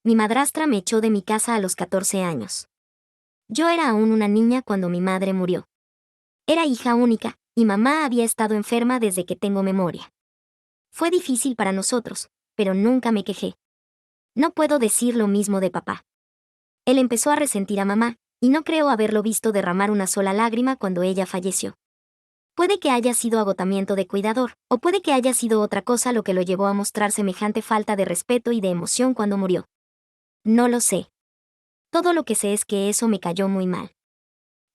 Mi madrastra me echó de mi casa a los 14 años. Yo era aún una niña cuando mi madre murió. Era hija única, y mamá había estado enferma desde que tengo memoria. Fue difícil para nosotros, pero nunca me quejé. No puedo decir lo mismo de papá. Él empezó a resentir a mamá, y no creo haberlo visto derramar una sola lágrima cuando ella falleció. Puede que haya sido agotamiento de cuidador, o puede que haya sido otra cosa lo que lo llevó a mostrar semejante falta de respeto y de emoción cuando murió. No lo sé. Todo lo que sé es que eso me cayó muy mal.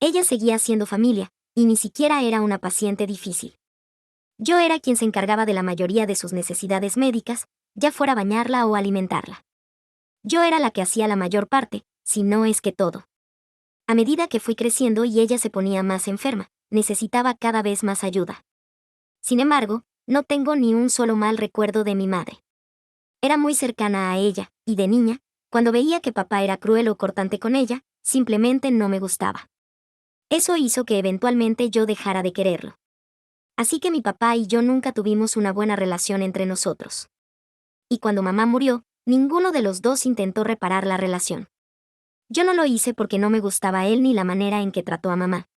Ella seguía siendo familia, y ni siquiera era una paciente difícil. Yo era quien se encargaba de la mayoría de sus necesidades médicas, ya fuera bañarla o alimentarla. Yo era la que hacía la mayor parte, si no es que todo. A medida que fui creciendo y ella se ponía más enferma, necesitaba cada vez más ayuda. Sin embargo, no tengo ni un solo mal recuerdo de mi madre. Era muy cercana a ella, y de niña, cuando veía que papá era cruel o cortante con ella, simplemente no me gustaba. Eso hizo que eventualmente yo dejara de quererlo. Así que mi papá y yo nunca tuvimos una buena relación entre nosotros. Y cuando mamá murió, ninguno de los dos intentó reparar la relación. Yo no lo hice porque no me gustaba él ni la manera en que trató a mamá.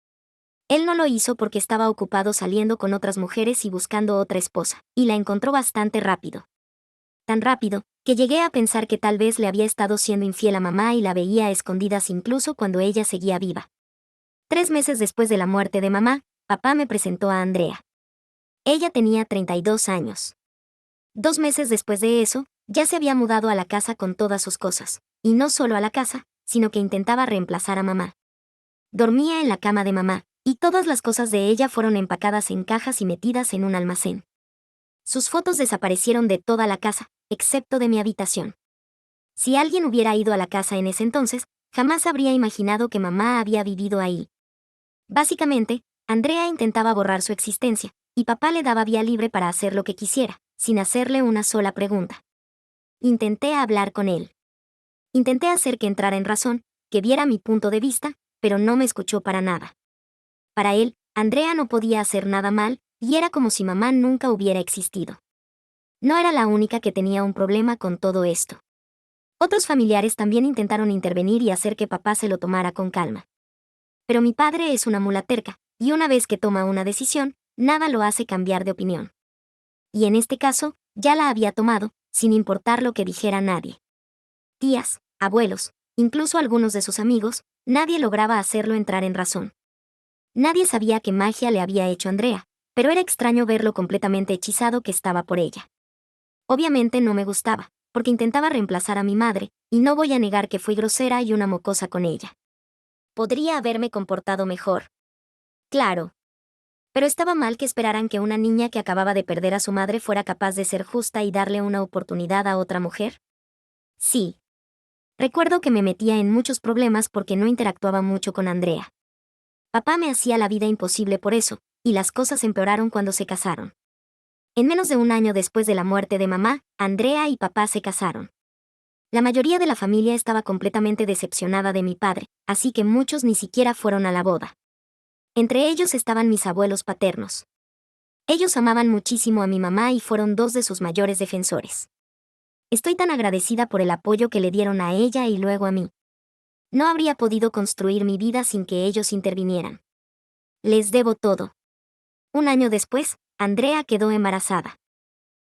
Él no lo hizo porque estaba ocupado saliendo con otras mujeres y buscando otra esposa, y la encontró bastante rápido. Tan rápido, que llegué a pensar que tal vez le había estado siendo infiel a mamá y la veía a escondidas incluso cuando ella seguía viva. 3 meses después de la muerte de mamá, papá me presentó a Andrea. Ella tenía 32 años. 2 meses después de eso, ya se había mudado a la casa con todas sus cosas, y no solo a la casa, sino que intentaba reemplazar a mamá. Dormía en la cama de mamá, y todas las cosas de ella fueron empacadas en cajas y metidas en un almacén. Sus fotos desaparecieron de toda la casa, excepto de mi habitación. Si alguien hubiera ido a la casa en ese entonces, jamás habría imaginado que mamá había vivido ahí. Básicamente, Andrea intentaba borrar su existencia, y papá le daba vía libre para hacer lo que quisiera, sin hacerle una sola pregunta. Intenté hablar con él. Intenté hacer que entrara en razón, que viera mi punto de vista, pero no me escuchó para nada. Para él, Andrea no podía hacer nada mal, y era como si mamá nunca hubiera existido. No era la única que tenía un problema con todo esto. Otros familiares también intentaron intervenir y hacer que papá se lo tomara con calma. Pero mi padre es una mula terca, y una vez que toma una decisión, nada lo hace cambiar de opinión. Y en este caso, ya la había tomado, sin importar lo que dijera nadie. Tías, abuelos, incluso algunos de sus amigos, nadie lograba hacerlo entrar en razón. Nadie sabía qué magia le había hecho Andrea, pero era extraño ver lo completamente hechizado que estaba por ella. Obviamente no me gustaba, porque intentaba reemplazar a mi madre, y no voy a negar que fui grosera y una mocosa con ella. Podría haberme comportado mejor. Claro. Pero estaba mal que esperaran que una niña que acababa de perder a su madre fuera capaz de ser justa y darle una oportunidad a otra mujer. Sí. Recuerdo que me metía en muchos problemas porque no interactuaba mucho con Andrea. Papá me hacía la vida imposible por eso, y las cosas empeoraron cuando se casaron. En menos de un año después de la muerte de mamá, Andrea y papá se casaron. La mayoría de la familia estaba completamente decepcionada de mi padre, así que muchos ni siquiera fueron a la boda. Entre ellos estaban mis abuelos paternos. Ellos amaban muchísimo a mi mamá y fueron dos de sus mayores defensores. Estoy tan agradecida por el apoyo que le dieron a ella y luego a mí. No habría podido construir mi vida sin que ellos intervinieran. Les debo todo. Un año después, Andrea quedó embarazada.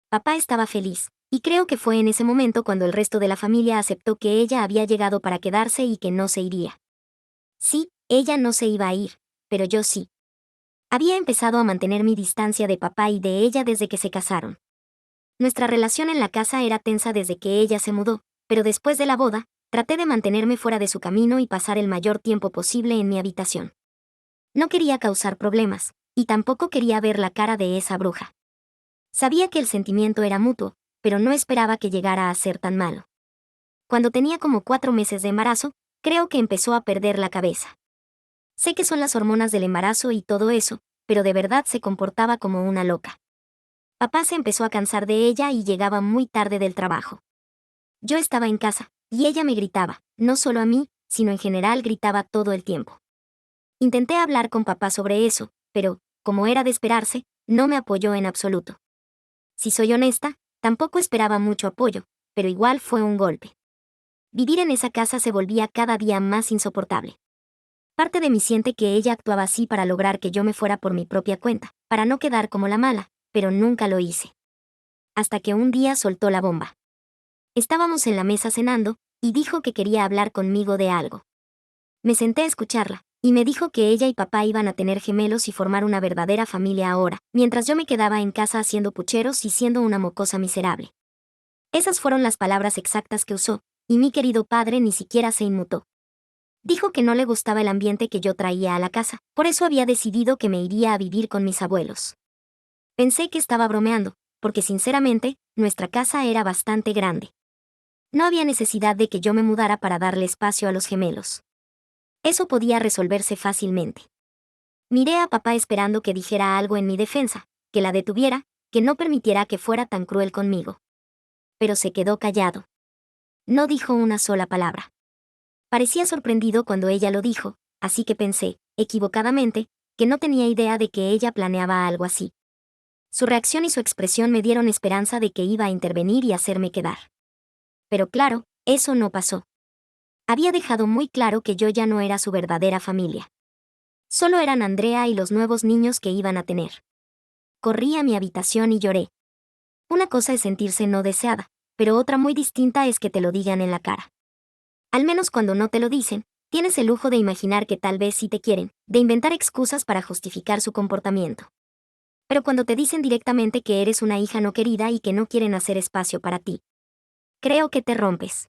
Papá estaba feliz, y creo que fue en ese momento cuando el resto de la familia aceptó que ella había llegado para quedarse y que no se iría. Sí, ella no se iba a ir, pero yo sí. Había empezado a mantener mi distancia de papá y de ella desde que se casaron. Nuestra relación en la casa era tensa desde que ella se mudó, pero después de la boda, traté de mantenerme fuera de su camino y pasar el mayor tiempo posible en mi habitación. No quería causar problemas, y tampoco quería ver la cara de esa bruja. Sabía que el sentimiento era mutuo, pero no esperaba que llegara a ser tan malo. Cuando tenía como 4 meses de embarazo, creo que empezó a perder la cabeza. Sé que son las hormonas del embarazo y todo eso, pero de verdad se comportaba como una loca. Papá se empezó a cansar de ella y llegaba muy tarde del trabajo. Yo estaba en casa, y ella me gritaba, no solo a mí, sino en general gritaba todo el tiempo. Intenté hablar con papá sobre eso, pero, como era de esperarse, no me apoyó en absoluto. Si soy honesta, tampoco esperaba mucho apoyo, pero igual fue un golpe. vivir en esa casa se volvía cada día más insoportable. Parte de mí siente que ella actuaba así para lograr que yo me fuera por mi propia cuenta, para no quedar como la mala, pero nunca lo hice. Hasta que un día soltó la bomba. Estábamos en la mesa cenando, y dijo que quería hablar conmigo de algo. Me senté a escucharla, y me dijo que ella y papá iban a tener gemelos y formar una verdadera familia ahora, mientras yo me quedaba en casa haciendo pucheros y siendo una mocosa miserable. Esas fueron las palabras exactas que usó, y mi querido padre ni siquiera se inmutó. Dijo que no le gustaba el ambiente que yo traía a la casa, por eso había decidido que me iría a vivir con mis abuelos. Pensé que estaba bromeando, porque sinceramente, nuestra casa era bastante grande. No había necesidad de que yo me mudara para darle espacio a los gemelos. Eso podía resolverse fácilmente. Miré a papá esperando que dijera algo en mi defensa, que la detuviera, que no permitiera que fuera tan cruel conmigo. Pero se quedó callado. No dijo una sola palabra. Parecía sorprendido cuando ella lo dijo, así que pensé, equivocadamente, que no tenía idea de que ella planeaba algo así. Su reacción y su expresión me dieron esperanza de que iba a intervenir y hacerme quedar. Pero claro, eso no pasó. Había dejado muy claro que yo ya no era su verdadera familia. Solo eran Andrea y los nuevos niños que iban a tener. Corrí a mi habitación y lloré. Una cosa es sentirse no deseada, pero otra muy distinta es que te lo digan en la cara. Al menos cuando no te lo dicen, tienes el lujo de imaginar que tal vez sí te quieren, de inventar excusas para justificar su comportamiento. Pero cuando te dicen directamente que eres una hija no querida y que no quieren hacer espacio para ti, creo que te rompes.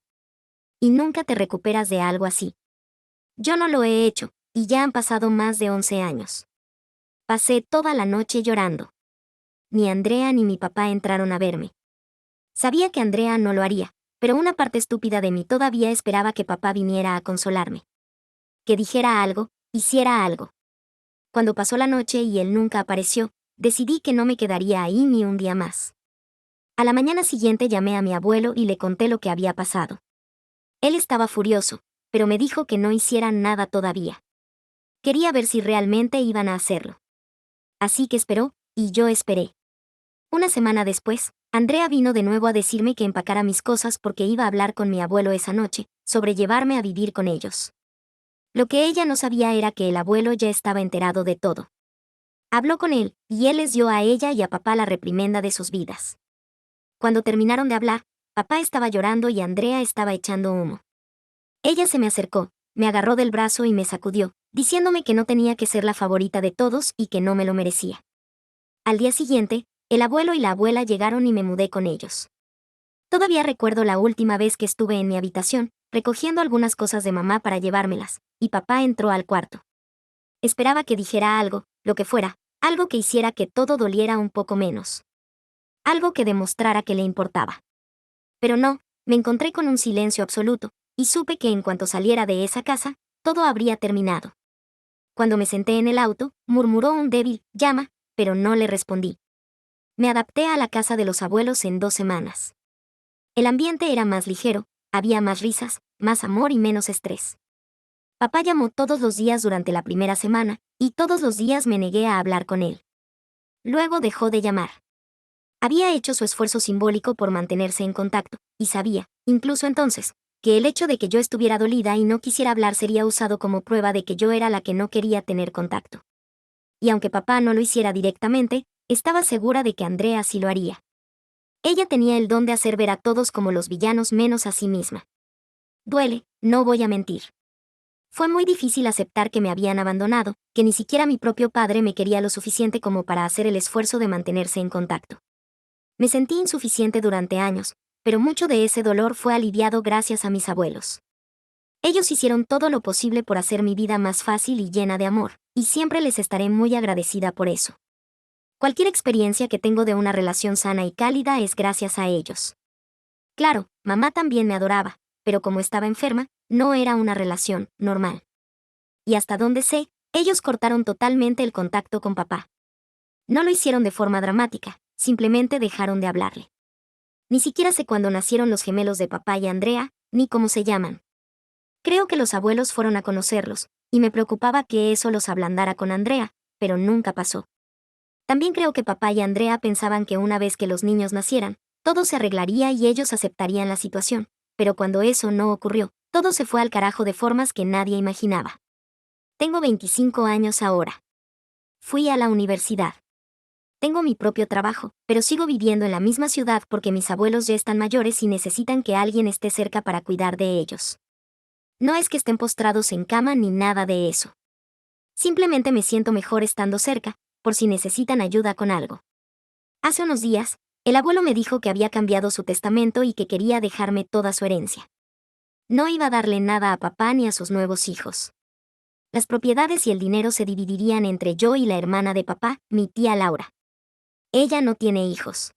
Y nunca te recuperas de algo así. Yo no lo he hecho, y ya han pasado más de 11 años. Pasé toda la noche llorando. Ni Andrea ni mi papá entraron a verme. Sabía que Andrea no lo haría, pero una parte estúpida de mí todavía esperaba que papá viniera a consolarme. Que dijera algo, hiciera algo. Cuando pasó la noche y él nunca apareció, decidí que no me quedaría ahí ni un día más. A la mañana siguiente llamé a mi abuelo y le conté lo que había pasado. Él estaba furioso, pero me dijo que no hiciera nada todavía. Quería ver si realmente iban a hacerlo. Así que esperó, y yo esperé. Una semana después, Andrea vino de nuevo a decirme que empacara mis cosas porque iba a hablar con mi abuelo esa noche, sobre llevarme a vivir con ellos. Lo que ella no sabía era que el abuelo ya estaba enterado de todo. Habló con él, y él les dio a ella y a papá la reprimenda de sus vidas. Cuando terminaron de hablar, papá estaba llorando y Andrea estaba echando humo. Ella se me acercó, me agarró del brazo y me sacudió, diciéndome que no tenía que ser la favorita de todos y que no me lo merecía. Al día siguiente, el abuelo y la abuela llegaron y me mudé con ellos. Todavía recuerdo la última vez que estuve en mi habitación, recogiendo algunas cosas de mamá para llevármelas, y papá entró al cuarto. Esperaba que dijera algo, lo que fuera, algo que hiciera que todo doliera un poco menos. Algo que demostrara que le importaba. Pero no, me encontré con un silencio absoluto, y supe que en cuanto saliera de esa casa, todo habría terminado. Cuando me senté en el auto, murmuró un débil «llama», pero no le respondí. Me adapté a la casa de los abuelos en 2 semanas. El ambiente era más ligero, había más risas, más amor y menos estrés. Papá llamó todos los días durante la primera semana, y todos los días me negué a hablar con él. Luego dejó de llamar. Había hecho su esfuerzo simbólico por mantenerse en contacto, y sabía, incluso entonces, que el hecho de que yo estuviera dolida y no quisiera hablar sería usado como prueba de que yo era la que no quería tener contacto. Y aunque papá no lo hiciera directamente, estaba segura de que Andrea sí lo haría. Ella tenía el don de hacer ver a todos como los villanos menos a sí misma. Duele, no voy a mentir. Fue muy difícil aceptar que me habían abandonado, que ni siquiera mi propio padre me quería lo suficiente como para hacer el esfuerzo de mantenerse en contacto. Me sentí insuficiente durante años, pero mucho de ese dolor fue aliviado gracias a mis abuelos. Ellos hicieron todo lo posible por hacer mi vida más fácil y llena de amor, y siempre les estaré muy agradecida por eso. Cualquier experiencia que tengo de una relación sana y cálida es gracias a ellos. Claro, mamá también me adoraba, pero como estaba enferma, no era una relación normal. Y hasta donde sé, ellos cortaron totalmente el contacto con papá. No lo hicieron de forma dramática, simplemente dejaron de hablarle. Ni siquiera sé cuándo nacieron los gemelos de papá y Andrea, ni cómo se llaman. Creo que los abuelos fueron a conocerlos, y me preocupaba que eso los ablandara con Andrea, pero nunca pasó. También creo que papá y Andrea pensaban que una vez que los niños nacieran, todo se arreglaría y ellos aceptarían la situación, pero cuando eso no ocurrió, todo se fue al carajo de formas que nadie imaginaba. Tengo 25 años ahora. Fui a la universidad. Tengo mi propio trabajo, pero sigo viviendo en la misma ciudad porque mis abuelos ya están mayores y necesitan que alguien esté cerca para cuidar de ellos. No es que estén postrados en cama ni nada de eso. Simplemente me siento mejor estando cerca, por si necesitan ayuda con algo. Hace unos días, el abuelo me dijo que había cambiado su testamento y que quería dejarme toda su herencia. No iba a darle nada a papá ni a sus nuevos hijos. Las propiedades y el dinero se dividirían entre yo y la hermana de papá, mi tía Laura. Ella no tiene hijos.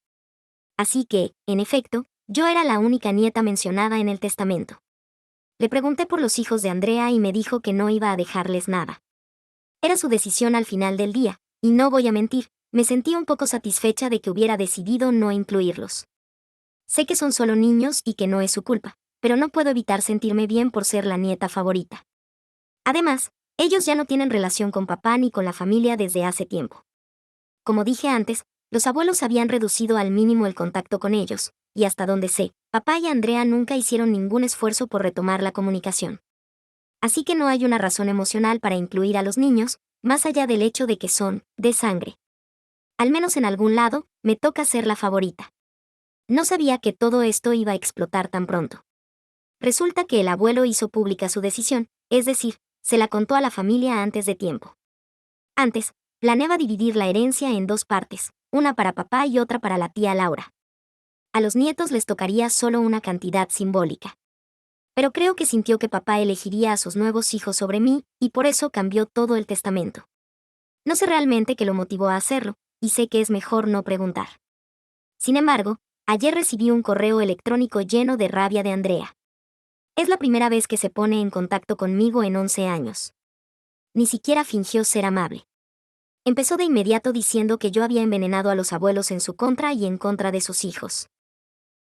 Así que, en efecto, yo era la única nieta mencionada en el testamento. Le pregunté por los hijos de Andrea y me dijo que no iba a dejarles nada. Era su decisión al final del día, y no voy a mentir, me sentí un poco satisfecha de que hubiera decidido no incluirlos. Sé que son solo niños y que no es su culpa, pero no puedo evitar sentirme bien por ser la nieta favorita. Además, ellos ya no tienen relación con papá ni con la familia desde hace tiempo. Como dije antes, los abuelos habían reducido al mínimo el contacto con ellos, y hasta donde sé, papá y Andrea nunca hicieron ningún esfuerzo por retomar la comunicación. Así que no hay una razón emocional para incluir a los niños, más allá del hecho de que son de sangre. Al menos en algún lado, me toca ser la favorita. No sabía que todo esto iba a explotar tan pronto. Resulta que el abuelo hizo pública su decisión, es decir, se la contó a la familia antes de tiempo. Antes, planeaba dividir la herencia en dos partes, una para papá y otra para la tía Laura. A los nietos les tocaría solo una cantidad simbólica. Pero creo que sintió que papá elegiría a sus nuevos hijos sobre mí, y por eso cambió todo el testamento. No sé realmente qué lo motivó a hacerlo, y sé que es mejor no preguntar. Sin embargo, ayer recibí un correo electrónico lleno de rabia de Andrea. Es la primera vez que se pone en contacto conmigo en 11 años. Ni siquiera fingió ser amable. Empezó de inmediato diciendo que yo había envenenado a los abuelos en su contra y en contra de sus hijos.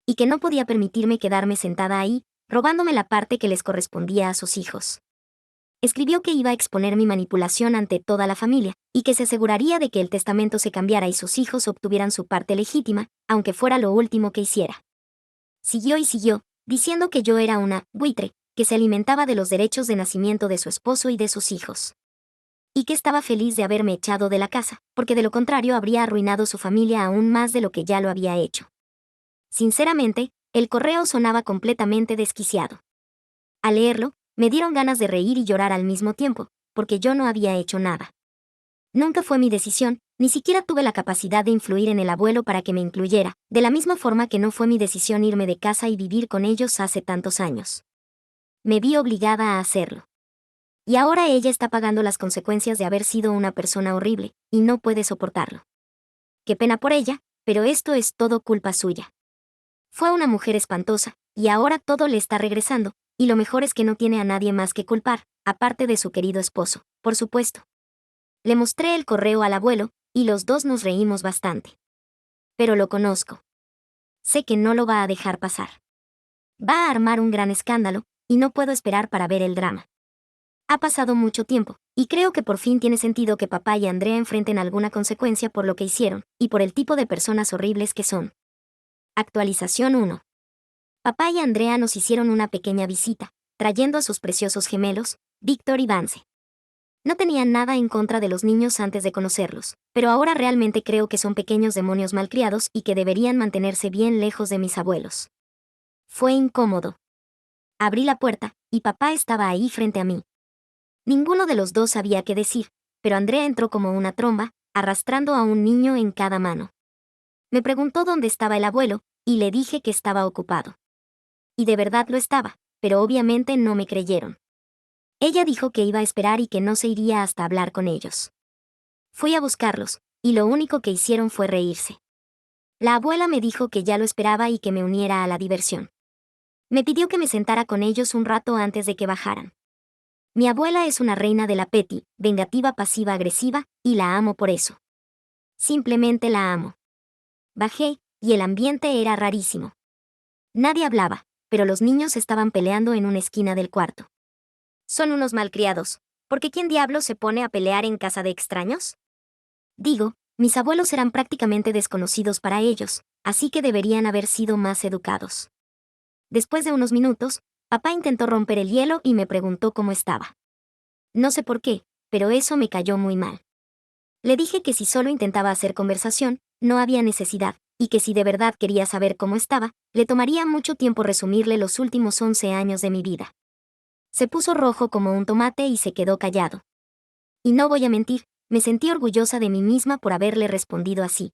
Y que no podía permitirme quedarme sentada ahí, robándome la parte que les correspondía a sus hijos. Escribió que iba a exponer mi manipulación ante toda la familia, y que se aseguraría de que el testamento se cambiara y sus hijos obtuvieran su parte legítima, aunque fuera lo último que hiciera. Siguió y siguió, diciendo que yo era una buitre, que se alimentaba de los derechos de nacimiento de su esposo y de sus hijos. Y que estaba feliz de haberme echado de la casa, porque de lo contrario habría arruinado su familia aún más de lo que ya lo había hecho. Sinceramente, el correo sonaba completamente desquiciado. Al leerlo, me dieron ganas de reír y llorar al mismo tiempo, porque yo no había hecho nada. Nunca fue mi decisión, ni siquiera tuve la capacidad de influir en el abuelo para que me incluyera, de la misma forma que no fue mi decisión irme de casa y vivir con ellos hace tantos años. Me vi obligada a hacerlo. Y ahora ella está pagando las consecuencias de haber sido una persona horrible, y no puede soportarlo. Qué pena por ella, pero esto es todo culpa suya. Fue una mujer espantosa, y ahora todo le está regresando, y lo mejor es que no tiene a nadie más que culpar, aparte de su querido esposo, por supuesto. Le mostré el correo al abuelo, y los dos nos reímos bastante. Pero lo conozco. Sé que no lo va a dejar pasar. Va a armar un gran escándalo, y no puedo esperar para ver el drama. Ha pasado mucho tiempo, y creo que por fin tiene sentido que papá y Andrea enfrenten alguna consecuencia por lo que hicieron, y por el tipo de personas horribles que son. Actualización 1. Papá y Andrea nos hicieron una pequeña visita, trayendo a sus preciosos gemelos, Víctor y Vance. No tenían nada en contra de los niños antes de conocerlos, pero ahora realmente creo que son pequeños demonios malcriados y que deberían mantenerse bien lejos de mis abuelos. Fue incómodo. Abrí la puerta, y papá estaba ahí frente a mí. Ninguno de los dos sabía qué decir, pero Andrea entró como una tromba, arrastrando a un niño en cada mano. Me preguntó dónde estaba el abuelo, y le dije que estaba ocupado. Y de verdad lo estaba, pero obviamente no me creyeron. Ella dijo que iba a esperar y que no se iría hasta hablar con ellos. Fui a buscarlos, y lo único que hicieron fue reírse. La abuela me dijo que ya lo esperaba y que me uniera a la diversión. Me pidió que me sentara con ellos un rato antes de que bajaran. Mi abuela es una reina de la petty, vengativa pasiva-agresiva, y la amo por eso. Simplemente la amo. Bajé, y el ambiente era rarísimo. Nadie hablaba, pero los niños estaban peleando en una esquina del cuarto. Son unos malcriados, porque ¿quién diablos se pone a pelear en casa de extraños? Digo, mis abuelos eran prácticamente desconocidos para ellos, así que deberían haber sido más educados. Después de unos minutos, papá intentó romper el hielo y me preguntó cómo estaba. No sé por qué, pero eso me cayó muy mal. Le dije que si solo intentaba hacer conversación, no había necesidad, y que si de verdad quería saber cómo estaba, le tomaría mucho tiempo resumirle los últimos 11 años de mi vida. Se puso rojo como un tomate y se quedó callado. Y no voy a mentir, me sentí orgullosa de mí misma por haberle respondido así.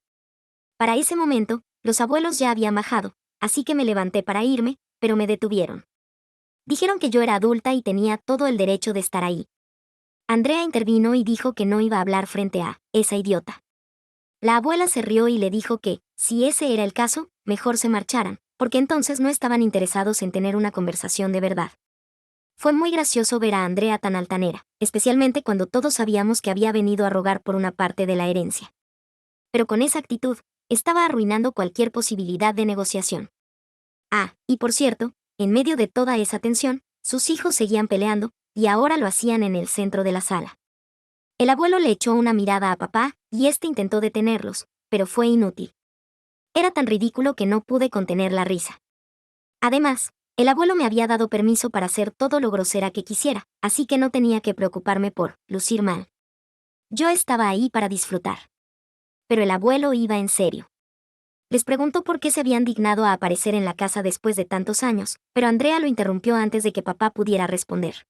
Para ese momento, los abuelos ya habían bajado, así que me levanté para irme, pero me detuvieron. Dijeron que yo era adulta y tenía todo el derecho de estar ahí. Andrea intervino y dijo que no iba a hablar frente a esa idiota. La abuela se rió y le dijo que, si ese era el caso, mejor se marcharan, porque entonces no estaban interesados en tener una conversación de verdad. Fue muy gracioso ver a Andrea tan altanera, especialmente cuando todos sabíamos que había venido a rogar por una parte de la herencia. Pero con esa actitud, estaba arruinando cualquier posibilidad de negociación. Ah, y por cierto, en medio de toda esa tensión, sus hijos seguían peleando, y ahora lo hacían en el centro de la sala. El abuelo le echó una mirada a papá, y éste intentó detenerlos, pero fue inútil. Era tan ridículo que no pude contener la risa. Además, el abuelo me había dado permiso para hacer todo lo grosera que quisiera, así que no tenía que preocuparme por lucir mal. Yo estaba ahí para disfrutar. Pero el abuelo iba en serio. Les preguntó por qué se habían dignado a aparecer en la casa después de tantos años, pero Andrea lo interrumpió antes de que papá pudiera responder.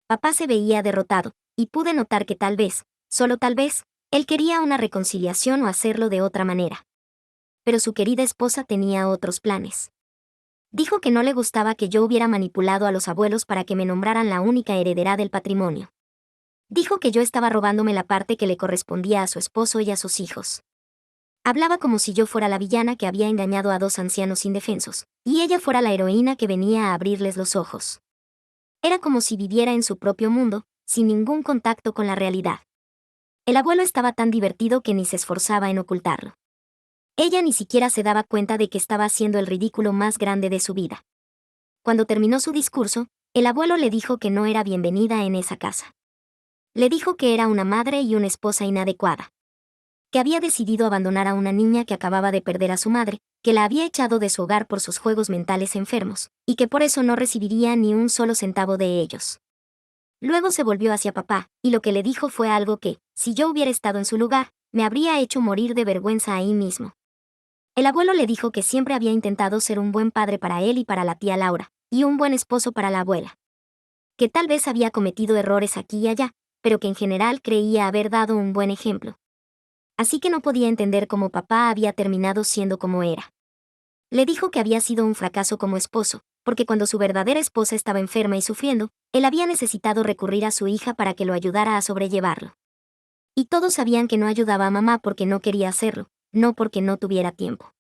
Papá se veía derrotado, y pude notar que tal vez, solo tal vez, él quería una reconciliación o hacerlo de otra manera. Pero su querida esposa tenía otros planes. Dijo que no le gustaba que yo hubiera manipulado a los abuelos para que me nombraran la única heredera del patrimonio. Dijo que yo estaba robándome la parte que le correspondía a su esposo y a sus hijos. Hablaba como si yo fuera la villana que había engañado a dos ancianos indefensos, y ella fuera la heroína que venía a abrirles los ojos. Era como si viviera en su propio mundo, sin ningún contacto con la realidad. El abuelo estaba tan divertido que ni se esforzaba en ocultarlo. Ella ni siquiera se daba cuenta de que estaba haciendo el ridículo más grande de su vida. Cuando terminó su discurso, el abuelo le dijo que no era bienvenida en esa casa. Le dijo que era una madre y una esposa inadecuada. Que había decidido abandonar a una niña que acababa de perder a su madre, que la había echado de su hogar por sus juegos mentales enfermos, y que por eso no recibiría ni un solo centavo de ellos. Luego se volvió hacia papá, y lo que le dijo fue algo que, si yo hubiera estado en su lugar, me habría hecho morir de vergüenza ahí mismo. El abuelo le dijo que siempre había intentado ser un buen padre para él y para la tía Laura, y un buen esposo para la abuela. Que tal vez había cometido errores aquí y allá, pero que en general creía haber dado un buen ejemplo. Así que no podía entender cómo papá había terminado siendo como era. Le dijo que había sido un fracaso como esposo, porque cuando su verdadera esposa estaba enferma y sufriendo, él había necesitado recurrir a su hija para que lo ayudara a sobrellevarlo. Y todos sabían que no ayudaba a mamá porque no quería hacerlo, no porque no tuviera tiempo.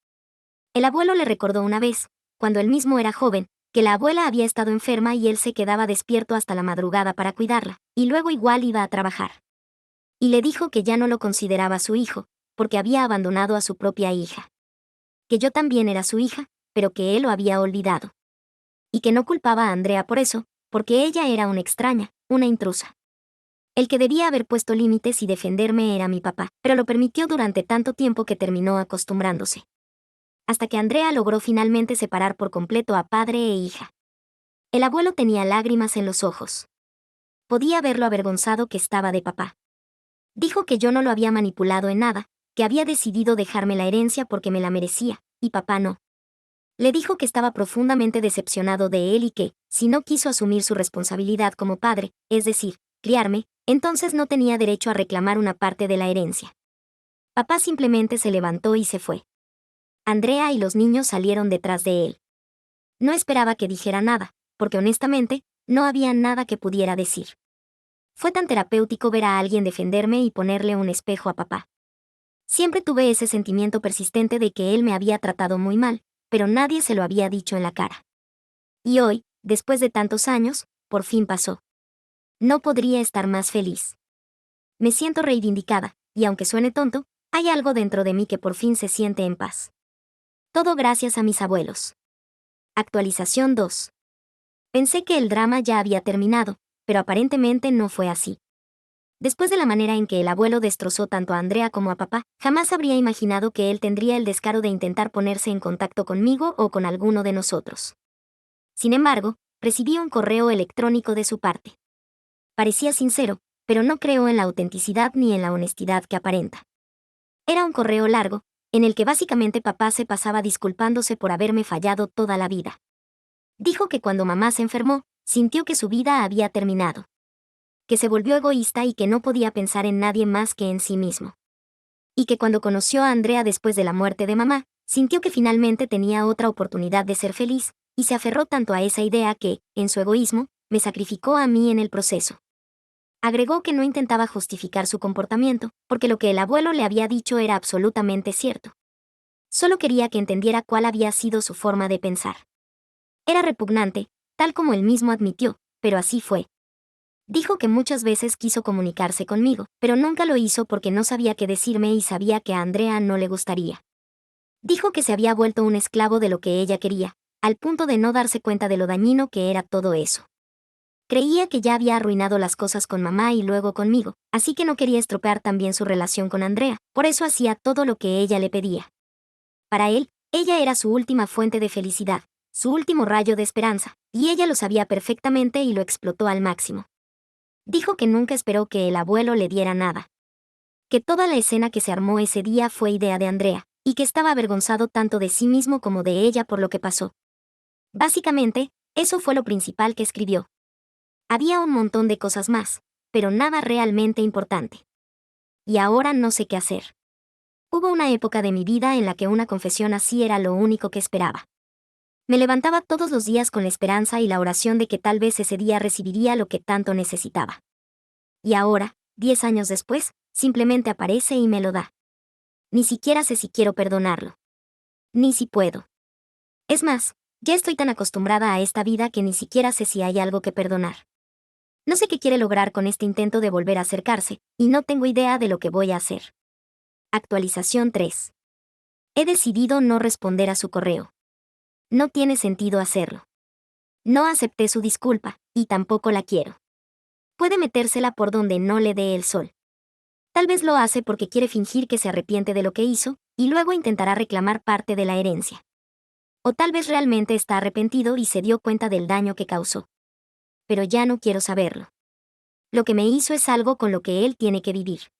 El abuelo le recordó una vez, cuando él mismo era joven, que la abuela había estado enferma y él se quedaba despierto hasta la madrugada para cuidarla, y luego igual iba a trabajar. Y le dijo que ya no lo consideraba su hijo, porque había abandonado a su propia hija. Que yo también era su hija, pero que él lo había olvidado. Y que no culpaba a Andrea por eso, porque ella era una extraña, una intrusa. El que debía haber puesto límites y defenderme era mi papá, pero lo permitió durante tanto tiempo que terminó acostumbrándose. Hasta que Andrea logró finalmente separar por completo a padre e hija. El abuelo tenía lágrimas en los ojos. Podía ver lo avergonzado que estaba de papá. Dijo que yo no lo había manipulado en nada, que había decidido dejarme la herencia porque me la merecía, y papá no. Le dijo que estaba profundamente decepcionado de él y que, si no quiso asumir su responsabilidad como padre, es decir, criarme, entonces no tenía derecho a reclamar una parte de la herencia. Papá simplemente se levantó y se fue. Andrea y los niños salieron detrás de él. No esperaba que dijera nada, porque honestamente, no había nada que pudiera decir. Fue tan terapéutico ver a alguien defenderme y ponerle un espejo a papá. Siempre tuve ese sentimiento persistente de que él me había tratado muy mal, pero nadie se lo había dicho en la cara. Y hoy, después de tantos años, por fin pasó. No podría estar más feliz. Me siento reivindicada, y aunque suene tonto, hay algo dentro de mí que por fin se siente en paz. Todo gracias a mis abuelos. Actualización 2. Pensé que el drama ya había terminado, pero aparentemente no fue así. Después de la manera en que el abuelo destrozó tanto a Andrea como a papá, jamás habría imaginado que él tendría el descaro de intentar ponerse en contacto conmigo o con alguno de nosotros. Sin embargo, recibí un correo electrónico de su parte. Parecía sincero, pero no creo en la autenticidad ni en la honestidad que aparenta. Era un correo largo, en el que básicamente papá se pasaba disculpándose por haberme fallado toda la vida. Dijo que cuando mamá se enfermó, sintió que su vida había terminado. Que se volvió egoísta y que no podía pensar en nadie más que en sí mismo. Y que cuando conoció a Andrea después de la muerte de mamá, sintió que finalmente tenía otra oportunidad de ser feliz, y se aferró tanto a esa idea que, en su egoísmo, me sacrificó a mí en el proceso. Agregó que no intentaba justificar su comportamiento, porque lo que el abuelo le había dicho era absolutamente cierto. Solo quería que entendiera cuál había sido su forma de pensar. Era repugnante, tal como él mismo admitió, pero así fue. Dijo que muchas veces quiso comunicarse conmigo, pero nunca lo hizo porque no sabía qué decirme y sabía que a Andrea no le gustaría. Dijo que se había vuelto un esclavo de lo que ella quería, al punto de no darse cuenta de lo dañino que era todo eso. Creía que ya había arruinado las cosas con mamá y luego conmigo, así que no quería estropear también su relación con Andrea, por eso hacía todo lo que ella le pedía. Para él, ella era su última fuente de felicidad, su último rayo de esperanza, y ella lo sabía perfectamente y lo explotó al máximo. Dijo que nunca esperó que el abuelo le diera nada. Que toda la escena que se armó ese día fue idea de Andrea, y que estaba avergonzado tanto de sí mismo como de ella por lo que pasó. Básicamente, eso fue lo principal que escribió. Había un montón de cosas más, pero nada realmente importante. Y ahora no sé qué hacer. Hubo una época de mi vida en la que una confesión así era lo único que esperaba. Me levantaba todos los días con la esperanza y la oración de que tal vez ese día recibiría lo que tanto necesitaba. Y ahora, 10 años después, simplemente aparece y me lo da. Ni siquiera sé si quiero perdonarlo. Ni si puedo. Es más, ya estoy tan acostumbrada a esta vida que ni siquiera sé si hay algo que perdonar. No sé qué quiere lograr con este intento de volver a acercarse, y no tengo idea de lo que voy a hacer. Actualización 3. He decidido no responder a su correo. No tiene sentido hacerlo. No acepté su disculpa, y tampoco la quiero. Puede metérsela por donde no le dé el sol. Tal vez lo hace porque quiere fingir que se arrepiente de lo que hizo, y luego intentará reclamar parte de la herencia. O tal vez realmente está arrepentido y se dio cuenta del daño que causó. Pero ya no quiero saberlo. Lo que me hizo es algo con lo que él tiene que vivir.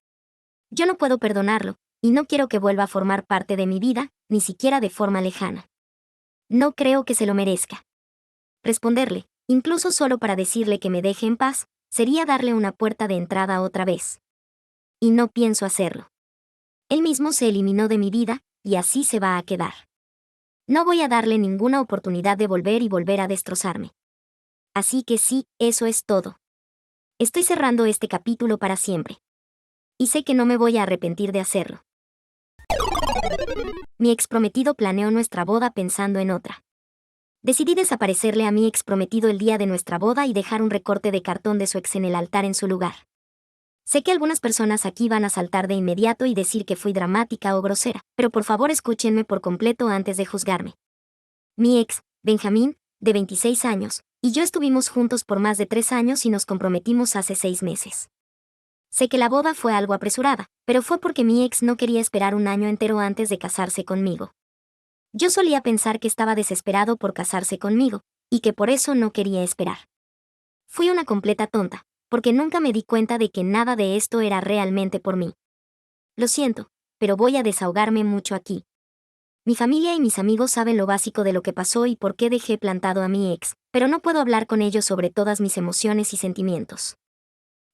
Yo no puedo perdonarlo, y no quiero que vuelva a formar parte de mi vida, ni siquiera de forma lejana. No creo que se lo merezca. Responderle, incluso solo para decirle que me deje en paz, sería darle una puerta de entrada otra vez. Y no pienso hacerlo. Él mismo se eliminó de mi vida, y así se va a quedar. No voy a darle ninguna oportunidad de volver a destrozarme. Así que sí, eso es todo. Estoy cerrando este capítulo para siempre. Y sé que no me voy a arrepentir de hacerlo. Mi exprometido planeó nuestra boda pensando en otra. Decidí desaparecerle a mi exprometido el día de nuestra boda y dejar un recorte de cartón de su ex en el altar en su lugar. Sé que algunas personas aquí van a saltar de inmediato y decir que fui dramática o grosera, pero por favor escúchenme por completo antes de juzgarme. Mi ex, Benjamín, de 26 años, y yo estuvimos juntos por más de 3 años y nos comprometimos hace 6 meses. Sé que la boda fue algo apresurada, pero fue porque mi ex no quería esperar un año entero antes de casarse conmigo. Yo solía pensar que estaba desesperado por casarse conmigo, y que por eso no quería esperar. Fui una completa tonta, porque nunca me di cuenta de que nada de esto era realmente por mí. Lo siento, pero voy a desahogarme mucho aquí. Mi familia y mis amigos saben lo básico de lo que pasó y por qué dejé plantado a mi ex, pero no puedo hablar con ellos sobre todas mis emociones y sentimientos.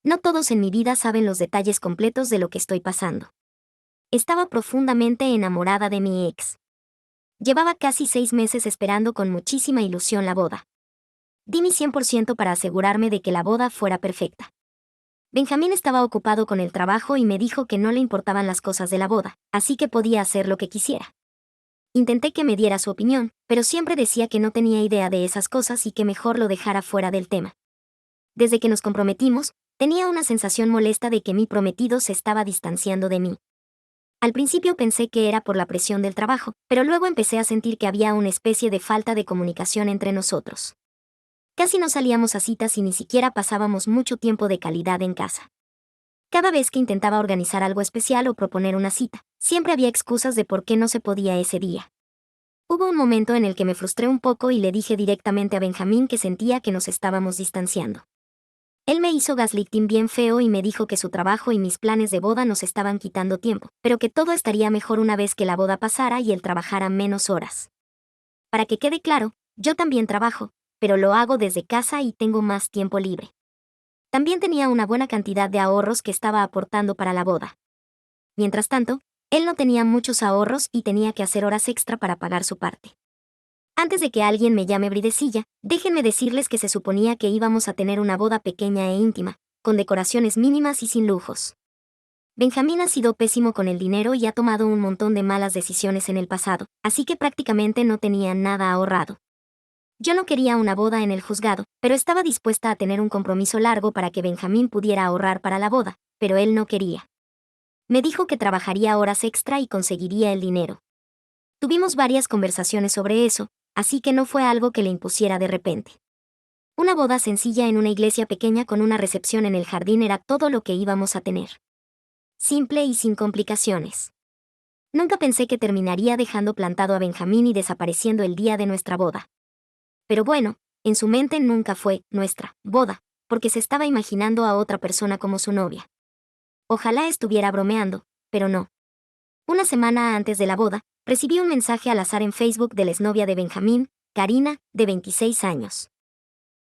No todos en mi vida saben los detalles completos de lo que estoy pasando. Estaba profundamente enamorada de mi ex. Llevaba casi 6 meses esperando con muchísima ilusión la boda. Di mi 100% para asegurarme de que la boda fuera perfecta. Benjamín estaba ocupado con el trabajo y me dijo que no le importaban las cosas de la boda, así que podía hacer lo que quisiera. Intenté que me diera su opinión, pero siempre decía que no tenía idea de esas cosas y que mejor lo dejara fuera del tema. Desde que nos comprometimos, tenía una sensación molesta de que mi prometido se estaba distanciando de mí. Al principio pensé que era por la presión del trabajo, pero luego empecé a sentir que había una especie de falta de comunicación entre nosotros. Casi no salíamos a citas y ni siquiera pasábamos mucho tiempo de calidad en casa. Cada vez que intentaba organizar algo especial o proponer una cita, siempre había excusas de por qué no se podía ese día. Hubo un momento en el que me frustré un poco y le dije directamente a Benjamín que sentía que nos estábamos distanciando. Él me hizo gaslighting bien feo y me dijo que su trabajo y mis planes de boda nos estaban quitando tiempo, pero que todo estaría mejor una vez que la boda pasara y él trabajara menos horas. Para que quede claro, yo también trabajo, pero lo hago desde casa y tengo más tiempo libre. También tenía una buena cantidad de ahorros que estaba aportando para la boda. Mientras tanto, él no tenía muchos ahorros y tenía que hacer horas extra para pagar su parte. Antes de que alguien me llame bridecilla, déjenme decirles que se suponía que íbamos a tener una boda pequeña e íntima, con decoraciones mínimas y sin lujos. Benjamín ha sido pésimo con el dinero y ha tomado un montón de malas decisiones en el pasado, así que prácticamente no tenía nada ahorrado. Yo no quería una boda en el juzgado, pero estaba dispuesta a tener un compromiso largo para que Benjamín pudiera ahorrar para la boda, pero él no quería. Me dijo que trabajaría horas extra y conseguiría el dinero. Tuvimos varias conversaciones sobre eso, así que no fue algo que le impusiera de repente. Una boda sencilla en una iglesia pequeña con una recepción en el jardín era todo lo que íbamos a tener. Simple y sin complicaciones. Nunca pensé que terminaría dejando plantado a Benjamín y desapareciendo el día de nuestra boda. Pero bueno, en su mente nunca fue nuestra boda, porque se estaba imaginando a otra persona como su novia. Ojalá estuviera bromeando, pero no. Una semana antes de la boda, recibí un mensaje al azar en Facebook de la exnovia de Benjamín, Karina, de 26 años.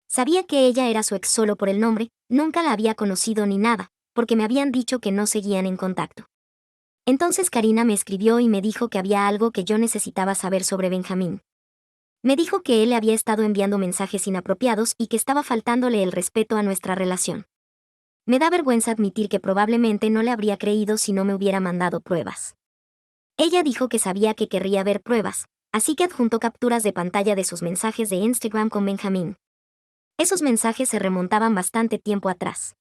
Sabía que ella era su ex solo por el nombre, nunca la había conocido ni nada, porque me habían dicho que no seguían en contacto. Entonces Karina me escribió y me dijo que había algo que yo necesitaba saber sobre Benjamín. Me dijo que él le había estado enviando mensajes inapropiados y que estaba faltándole el respeto a nuestra relación. Me da vergüenza admitir que probablemente no le habría creído si no me hubiera mandado pruebas. Ella dijo que sabía que querría ver pruebas, así que adjuntó capturas de pantalla de sus mensajes de Instagram con Benjamín. Esos mensajes se remontaban bastante tiempo atrás.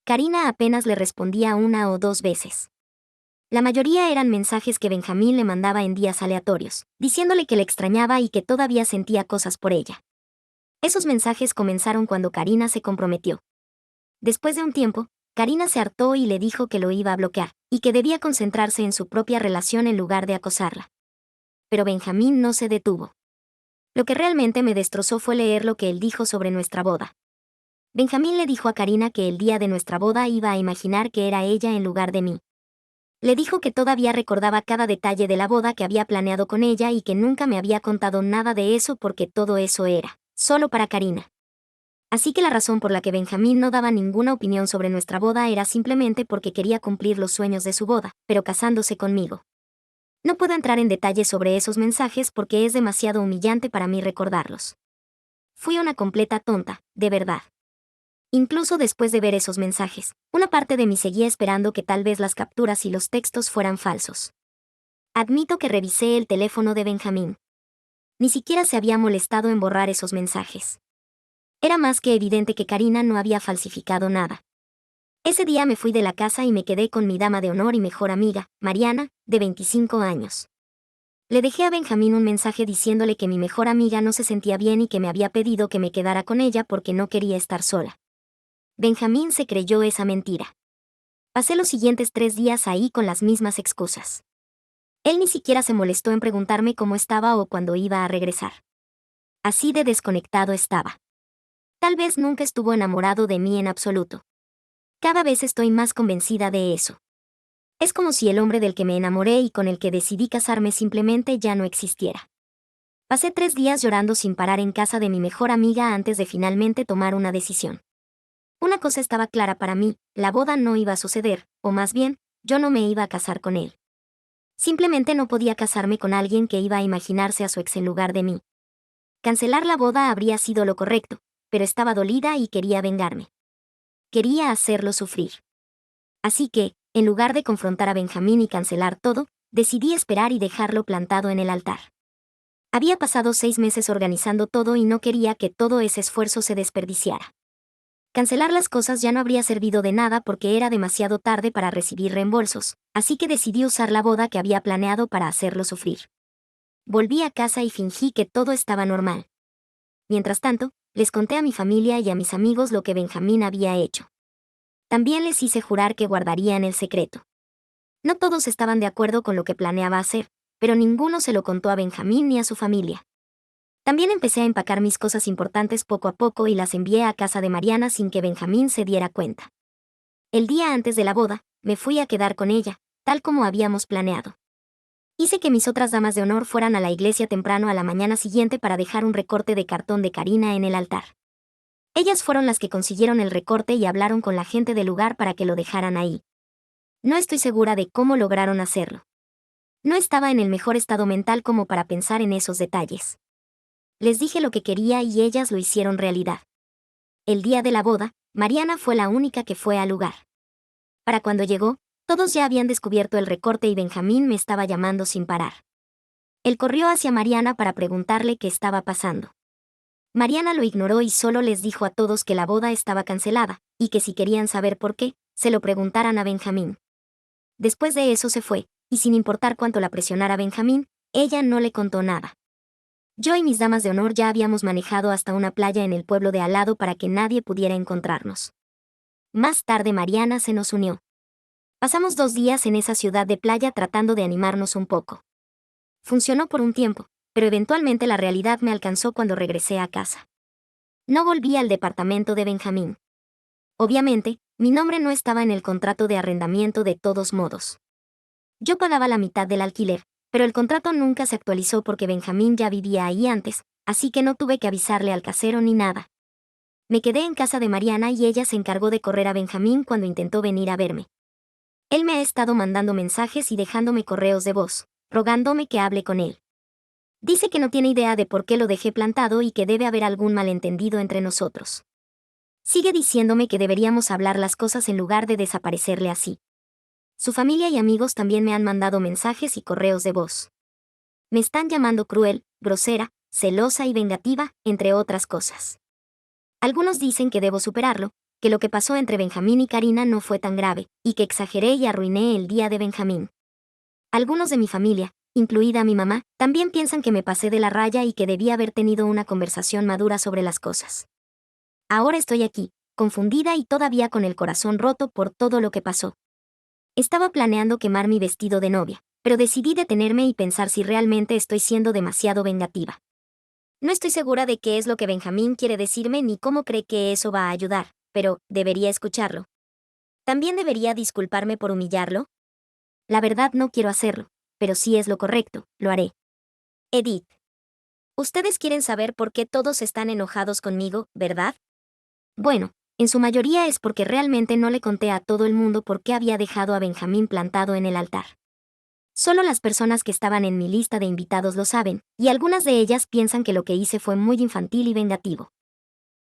Karina apenas le respondía una o dos veces. La mayoría eran mensajes que Benjamín le mandaba en días aleatorios, diciéndole que le extrañaba y que todavía sentía cosas por ella. Esos mensajes comenzaron cuando Karina se comprometió. Después de un tiempo, Karina se hartó y le dijo que lo iba a bloquear, y que debía concentrarse en su propia relación en lugar de acosarla. Pero Benjamín no se detuvo. Lo que realmente me destrozó fue leer lo que él dijo sobre nuestra boda. Benjamín le dijo a Karina que el día de nuestra boda iba a imaginar que era ella en lugar de mí. Le dijo que todavía recordaba cada detalle de la boda que había planeado con ella y que nunca me había contado nada de eso porque todo eso era solo para Karina. Así que la razón por la que Benjamín no daba ninguna opinión sobre nuestra boda era simplemente porque quería cumplir los sueños de su boda, pero casándose conmigo. No puedo entrar en detalles sobre esos mensajes porque es demasiado humillante para mí recordarlos. Fui una completa tonta, de verdad. Incluso después de ver esos mensajes, una parte de mí seguía esperando que tal vez las capturas y los textos fueran falsos. Admito que revisé el teléfono de Benjamín. Ni siquiera se había molestado en borrar esos mensajes. Era más que evidente que Karina no había falsificado nada. Ese día me fui de la casa y me quedé con mi dama de honor y mejor amiga, Mariana, de 25 años. Le dejé a Benjamín un mensaje diciéndole que mi mejor amiga no se sentía bien y que me había pedido que me quedara con ella porque no quería estar sola. Benjamín se creyó esa mentira. Pasé los siguientes 3 días ahí con las mismas excusas. Él ni siquiera se molestó en preguntarme cómo estaba o cuándo iba a regresar. Así de desconectado estaba. Tal vez nunca estuvo enamorado de mí en absoluto. Cada vez estoy más convencida de eso. Es como si el hombre del que me enamoré y con el que decidí casarme simplemente ya no existiera. Pasé 3 días llorando sin parar en casa de mi mejor amiga antes de finalmente tomar una decisión. Una cosa estaba clara para mí, la boda no iba a suceder, o más bien, yo no me iba a casar con él. Simplemente no podía casarme con alguien que iba a imaginarse a su ex en lugar de mí. Cancelar la boda habría sido lo correcto, pero estaba dolida y quería vengarme. Quería hacerlo sufrir. Así que, en lugar de confrontar a Benjamín y cancelar todo, decidí esperar y dejarlo plantado en el altar. Había pasado 6 meses organizando todo y no quería que todo ese esfuerzo se desperdiciara. Cancelar las cosas ya no habría servido de nada porque era demasiado tarde para recibir reembolsos, así que decidí usar la boda que había planeado para hacerlo sufrir. Volví a casa y fingí que todo estaba normal. Mientras tanto, les conté a mi familia y a mis amigos lo que Benjamín había hecho. También les hice jurar que guardarían el secreto. No todos estaban de acuerdo con lo que planeaba hacer, pero ninguno se lo contó a Benjamín ni a su familia. También empecé a empacar mis cosas importantes poco a poco y las envié a casa de Mariana sin que Benjamín se diera cuenta. El día antes de la boda, me fui a quedar con ella, tal como habíamos planeado. Hice que mis otras damas de honor fueran a la iglesia temprano a la mañana siguiente para dejar un recorte de cartón de Karina en el altar. Ellas fueron las que consiguieron el recorte y hablaron con la gente del lugar para que lo dejaran ahí. No estoy segura de cómo lograron hacerlo. No estaba en el mejor estado mental como para pensar en esos detalles. Les dije lo que quería y ellas lo hicieron realidad. El día de la boda, Mariana fue la única que fue al lugar. Para cuando llegó, todos ya habían descubierto el recorte y Benjamín me estaba llamando sin parar. Él corrió hacia Mariana para preguntarle qué estaba pasando. Mariana lo ignoró y solo les dijo a todos que la boda estaba cancelada, y que si querían saber por qué, se lo preguntaran a Benjamín. Después de eso se fue, y sin importar cuánto la presionara Benjamín, ella no le contó nada. Yo y mis damas de honor ya habíamos manejado hasta una playa en el pueblo de al lado para que nadie pudiera encontrarnos. Más tarde Mariana se nos unió. Pasamos 2 días en esa ciudad de playa tratando de animarnos un poco. Funcionó por un tiempo, pero eventualmente la realidad me alcanzó cuando regresé a casa. No volví al departamento de Benjamín. Obviamente, mi nombre no estaba en el contrato de arrendamiento de todos modos. Yo pagaba la mitad del alquiler, pero el contrato nunca se actualizó porque Benjamín ya vivía ahí antes, así que no tuve que avisarle al casero ni nada. Me quedé en casa de Mariana y ella se encargó de correr a Benjamín cuando intentó venir a verme. Él me ha estado mandando mensajes y dejándome correos de voz, rogándome que hable con él. Dice que no tiene idea de por qué lo dejé plantado y que debe haber algún malentendido entre nosotros. Sigue diciéndome que deberíamos hablar las cosas en lugar de desaparecerle así. Su familia y amigos también me han mandado mensajes y correos de voz. Me están llamando cruel, grosera, celosa y vengativa, entre otras cosas. Algunos dicen que debo superarlo, que lo que pasó entre Benjamín y Karina no fue tan grave, y que exageré y arruiné el día de Benjamín. Algunos de mi familia, incluida mi mamá, también piensan que me pasé de la raya y que debí haber tenido una conversación madura sobre las cosas. Ahora estoy aquí, confundida y todavía con el corazón roto por todo lo que pasó. Estaba planeando quemar mi vestido de novia, pero decidí detenerme y pensar si realmente estoy siendo demasiado vengativa. No estoy segura de qué es lo que Benjamín quiere decirme ni cómo cree que eso va a ayudar, pero debería escucharlo. ¿También debería disculparme por humillarlo? La verdad no quiero hacerlo, pero si es lo correcto, lo haré. Edith. Ustedes quieren saber por qué todos están enojados conmigo, ¿verdad? Bueno, en su mayoría es porque realmente no le conté a todo el mundo por qué había dejado a Benjamín plantado en el altar. Solo las personas que estaban en mi lista de invitados lo saben, y algunas de ellas piensan que lo que hice fue muy infantil y vengativo.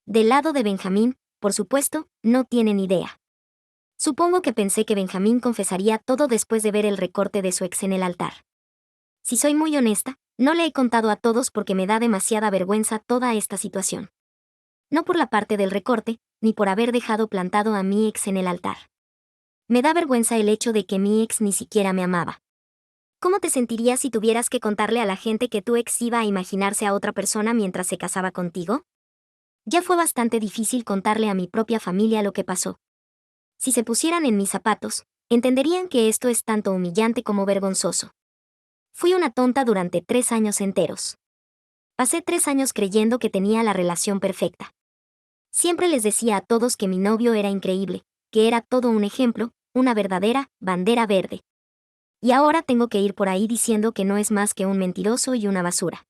Del lado de Benjamín, por supuesto, no tienen idea. Supongo que pensé que Benjamín confesaría todo después de ver el recorte de su ex en el altar. Si soy muy honesta, no le he contado a todos porque me da demasiada vergüenza toda esta situación. No por la parte del recorte, ni por haber dejado plantado a mi ex en el altar. Me da vergüenza el hecho de que mi ex ni siquiera me amaba. ¿Cómo te sentirías si tuvieras que contarle a la gente que tu ex iba a imaginarse a otra persona mientras se casaba contigo? Ya fue bastante difícil contarle a mi propia familia lo que pasó. Si se pusieran en mis zapatos, entenderían que esto es tanto humillante como vergonzoso. Fui una tonta durante 3 años enteros. Pasé 3 años creyendo que tenía la relación perfecta. Siempre les decía a todos que mi novio era increíble, que era todo un ejemplo, una verdadera bandera verde. Y ahora tengo que ir por ahí diciendo que no es más que un mentiroso y una basura.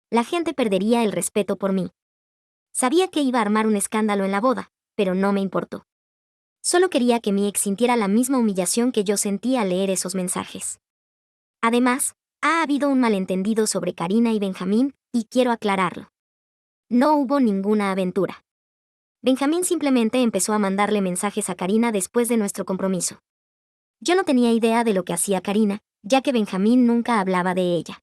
La gente perdería el respeto por mí. Sabía que iba a armar un escándalo en la boda, pero no me importó. Solo quería que mi ex sintiera la misma humillación que yo sentía al leer esos mensajes. Además, ha habido un malentendido sobre Karina y Benjamín, y quiero aclararlo. No hubo ninguna aventura. Benjamín simplemente empezó a mandarle mensajes a Karina después de nuestro compromiso. Yo no tenía idea de lo que hacía Karina, ya que Benjamín nunca hablaba de ella.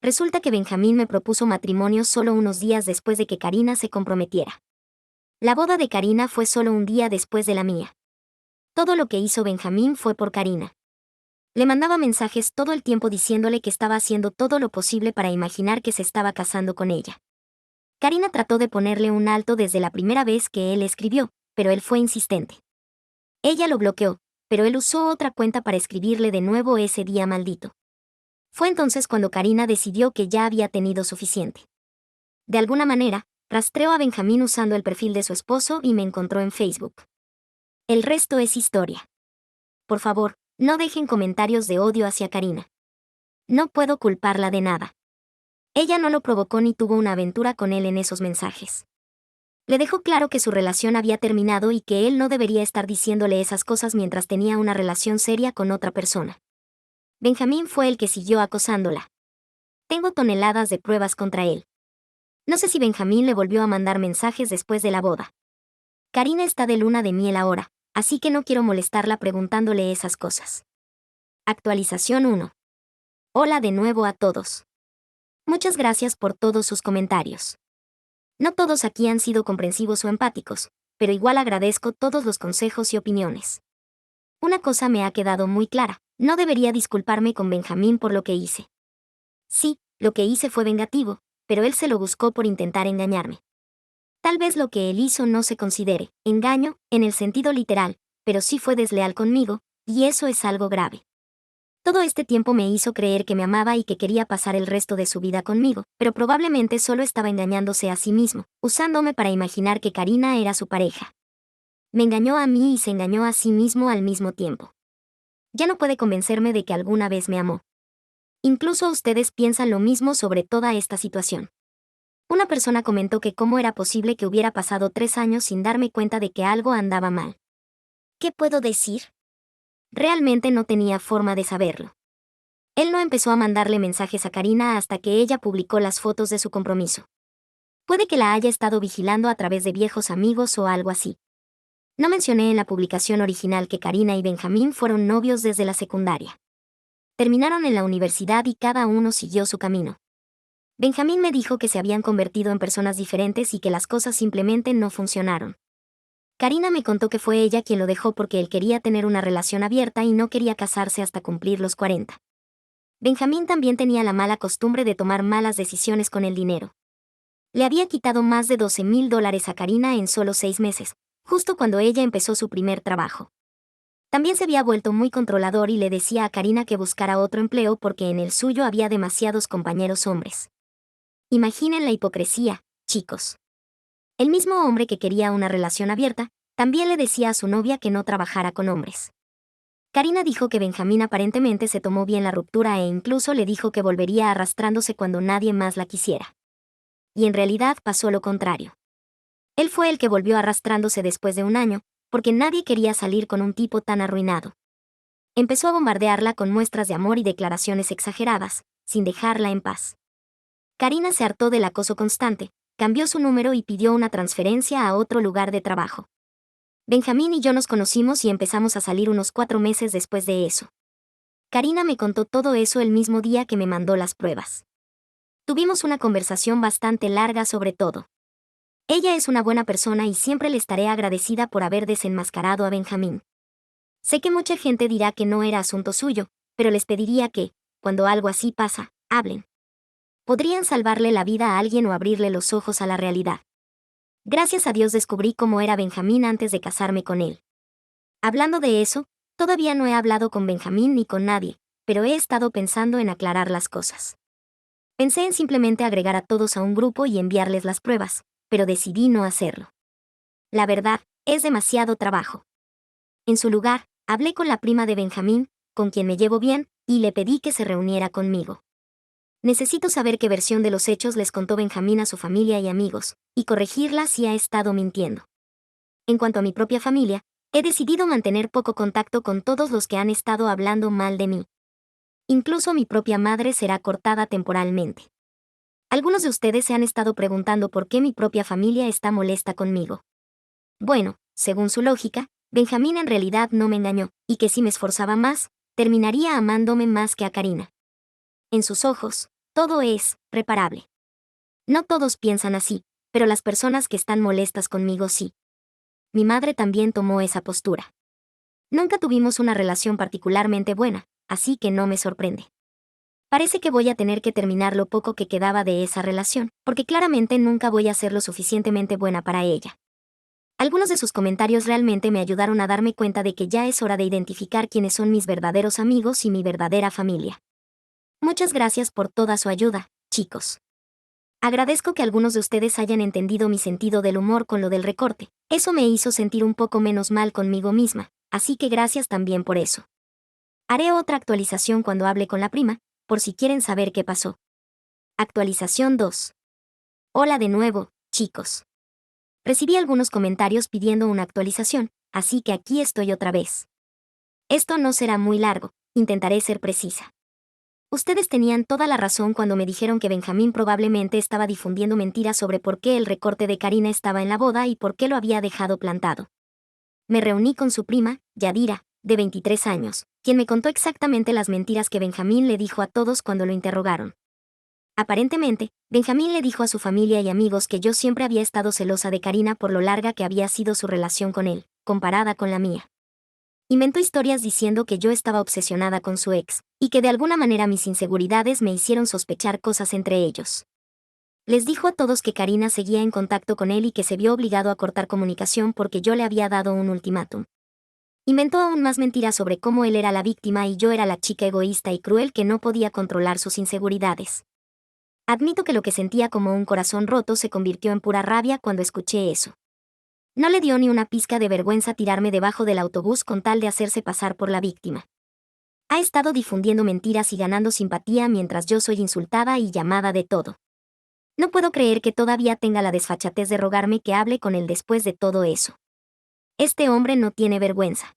Resulta que Benjamín me propuso matrimonio solo unos días después de que Karina se comprometiera. La boda de Karina fue solo un día después de la mía. Todo lo que hizo Benjamín fue por Karina. Le mandaba mensajes todo el tiempo diciéndole que estaba haciendo todo lo posible para imaginar que se estaba casando con ella. Karina trató de ponerle un alto desde la primera vez que él escribió, pero él fue insistente. Ella lo bloqueó, pero él usó otra cuenta para escribirle de nuevo ese día maldito. Fue entonces cuando Karina decidió que ya había tenido suficiente. De alguna manera, rastreó a Benjamín usando el perfil de su esposo y me encontró en Facebook. El resto es historia. Por favor, no dejen comentarios de odio hacia Karina. No puedo culparla de nada. Ella no lo provocó ni tuvo una aventura con él en esos mensajes. Le dejó claro que su relación había terminado y que él no debería estar diciéndole esas cosas mientras tenía una relación seria con otra persona. Benjamín fue el que siguió acosándola. Tengo toneladas de pruebas contra él. No sé si Benjamín le volvió a mandar mensajes después de la boda. Karina está de luna de miel ahora, así que no quiero molestarla preguntándole esas cosas. Actualización 1. Hola de nuevo a todos. Muchas gracias por todos sus comentarios. No todos aquí han sido comprensivos o empáticos, pero igual agradezco todos los consejos y opiniones. Una cosa me ha quedado muy clara, no debería disculparme con Benjamín por lo que hice. Sí, lo que hice fue vengativo, pero él se lo buscó por intentar engañarme. Tal vez lo que él hizo no se considere engaño, en el sentido literal, pero sí fue desleal conmigo, y eso es algo grave. Todo este tiempo me hizo creer que me amaba y que quería pasar el resto de su vida conmigo, pero probablemente solo estaba engañándose a sí mismo, usándome para imaginar que Karina era su pareja. Me engañó a mí y se engañó a sí mismo al mismo tiempo. Ya no puede convencerme de que alguna vez me amó. Incluso ustedes piensan lo mismo sobre toda esta situación. Una persona comentó que cómo era posible que hubiera pasado 3 años sin darme cuenta de que algo andaba mal. ¿Qué puedo decir? Realmente no tenía forma de saberlo. Él no empezó a mandarle mensajes a Karina hasta que ella publicó las fotos de su compromiso. Puede que la haya estado vigilando a través de viejos amigos o algo así. No mencioné en la publicación original que Karina y Benjamín fueron novios desde la secundaria. Terminaron en la universidad y cada uno siguió su camino. Benjamín me dijo que se habían convertido en personas diferentes y que las cosas simplemente no funcionaron. Karina me contó que fue ella quien lo dejó porque él quería tener una relación abierta y no quería casarse hasta cumplir los 40. Benjamín también tenía la mala costumbre de tomar malas decisiones con el dinero. Le había quitado más de $12,000 a Karina en solo 6 meses, justo cuando ella empezó su primer trabajo. También se había vuelto muy controlador y le decía a Karina que buscara otro empleo porque en el suyo había demasiados compañeros hombres. Imaginen la hipocresía, chicos. El mismo hombre que quería una relación abierta, también le decía a su novia que no trabajara con hombres. Karina dijo que Benjamín aparentemente se tomó bien la ruptura e incluso le dijo que volvería arrastrándose cuando nadie más la quisiera. Y en realidad pasó lo contrario. Él fue el que volvió arrastrándose después de un año, porque nadie quería salir con un tipo tan arruinado. Empezó a bombardearla con muestras de amor y declaraciones exageradas, sin dejarla en paz. Karina se hartó del acoso constante, cambió su número y pidió una transferencia a otro lugar de trabajo. Benjamín y yo nos conocimos y empezamos a salir unos 4 meses después de eso. Karina me contó todo eso el mismo día que me mandó las pruebas. Tuvimos una conversación bastante larga sobre todo. Ella es una buena persona y siempre le estaré agradecida por haber desenmascarado a Benjamín. Sé que mucha gente dirá que no era asunto suyo, pero les pediría que, cuando algo así pasa, hablen. Podrían salvarle la vida a alguien o abrirle los ojos a la realidad. Gracias a Dios descubrí cómo era Benjamín antes de casarme con él. Hablando de eso, todavía no he hablado con Benjamín ni con nadie, pero he estado pensando en aclarar las cosas. Pensé en simplemente agregar a todos a un grupo y enviarles las pruebas, pero decidí no hacerlo. La verdad, es demasiado trabajo. En su lugar, hablé con la prima de Benjamín, con quien me llevo bien, y le pedí que se reuniera conmigo. Necesito saber qué versión de los hechos les contó Benjamín a su familia y amigos, y corregirla si ha estado mintiendo. En cuanto a mi propia familia, he decidido mantener poco contacto con todos los que han estado hablando mal de mí. Incluso mi propia madre será cortada temporalmente. Algunos de ustedes se han estado preguntando por qué mi propia familia está molesta conmigo. Bueno, según su lógica, Benjamín en realidad no me engañó, y que si me esforzaba más, terminaría amándome más que a Karina. En sus ojos, todo es reparable. No todos piensan así, pero las personas que están molestas conmigo sí. Mi madre también tomó esa postura. Nunca tuvimos una relación particularmente buena, así que no me sorprende. Parece que voy a tener que terminar lo poco que quedaba de esa relación, porque claramente nunca voy a ser lo suficientemente buena para ella. Algunos de sus comentarios realmente me ayudaron a darme cuenta de que ya es hora de identificar quiénes son mis verdaderos amigos y mi verdadera familia. Muchas gracias por toda su ayuda, chicos. Agradezco que algunos de ustedes hayan entendido mi sentido del humor con lo del recorte. Eso me hizo sentir un poco menos mal conmigo misma, así que gracias también por eso. Haré otra actualización cuando hable con la prima, por si quieren saber qué pasó. Actualización 2. Hola de nuevo, chicos. Recibí algunos comentarios pidiendo una actualización, así que aquí estoy otra vez. Esto no será muy largo, intentaré ser precisa. Ustedes tenían toda la razón cuando me dijeron que Benjamín probablemente estaba difundiendo mentiras sobre por qué el recorte de Karina estaba en la boda y por qué lo había dejado plantado. Me reuní con su prima, Yadira, de 23 años, quien me contó exactamente las mentiras que Benjamín le dijo a todos cuando lo interrogaron. Aparentemente, Benjamín le dijo a su familia y amigos que yo siempre había estado celosa de Karina por lo larga que había sido su relación con él, comparada con la mía. Inventó historias diciendo que yo estaba obsesionada con su ex, y que de alguna manera mis inseguridades me hicieron sospechar cosas entre ellos. Les dijo a todos que Karina seguía en contacto con él y que se vio obligado a cortar comunicación porque yo le había dado un ultimátum. Inventó aún más mentiras sobre cómo él era la víctima y yo era la chica egoísta y cruel que no podía controlar sus inseguridades. Admito que lo que sentía como un corazón roto se convirtió en pura rabia cuando escuché eso. No le dio ni una pizca de vergüenza tirarme debajo del autobús con tal de hacerse pasar por la víctima. Ha estado difundiendo mentiras y ganando simpatía mientras yo soy insultada y llamada de todo. No puedo creer que todavía tenga la desfachatez de rogarme que hable con él después de todo eso. Este hombre no tiene vergüenza.